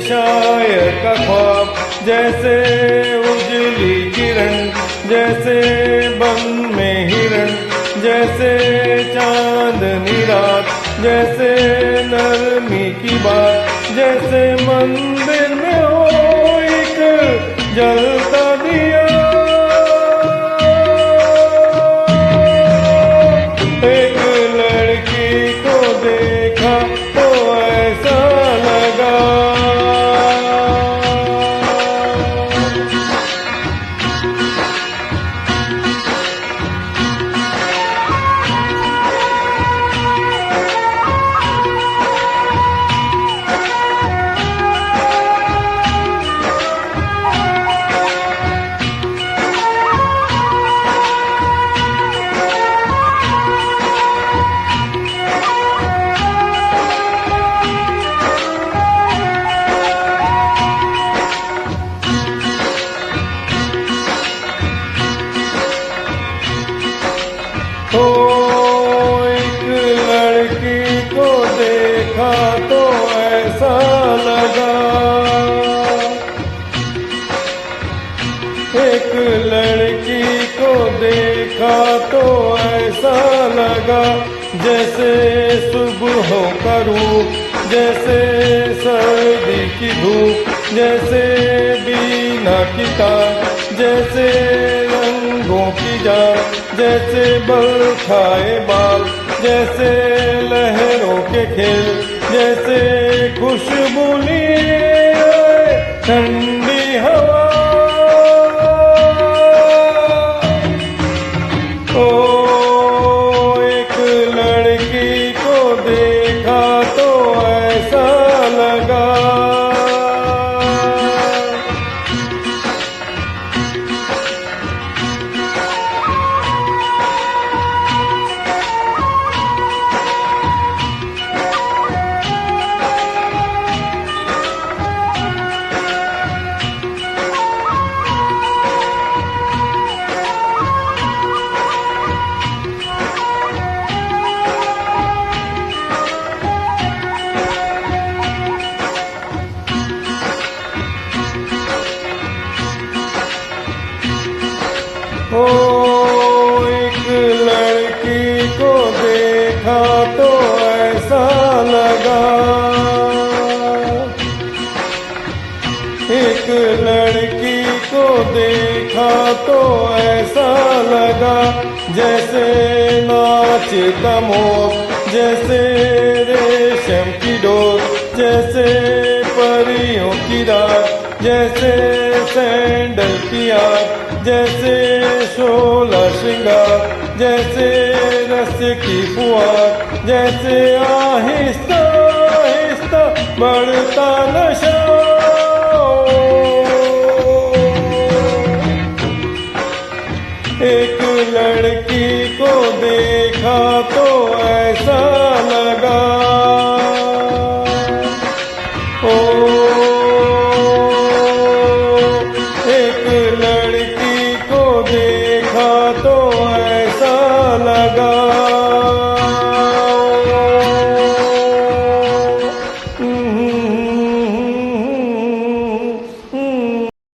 शायर का ख्वाब, जैसे उजली किरण, जैसे बन में हिरण, जैसे चांदनी रात, जैसे नरमी की बात, जैसे मंदिर में हो एक जलता दिया। एक लड़की को देखा तो ऐसा लगा, तो एक लड़की को देखा तो ऐसा लगा, एक लड़की को देखा तो ऐसा लगा, जैसे सुबह का रूप, जैसे सर्दी की धूप, जैसे बीना की तार, जैसे रंगों की जान, जैसे बल खाए बाल, जैसे लहरों के खेल, जैसे खुशबू लिए ठंडी हवा। ओ एक लड़की को देखा तो ऐसा लगा, ओ एक लड़की को देखा तो ऐसा लगा, एक लड़की को देखा तो ऐसा लगा, जैसे नाचता मोर, जैसे रेशम की डोर, जैसे परियों की रात, जैसे सैंडल की आग, जैसे शोला श्रृंगार, जैसे रस की फुहार, जैसे आहिस्ता आहिस्ता बढ़ता नशा। एक लड़की को देखा तो ऐसा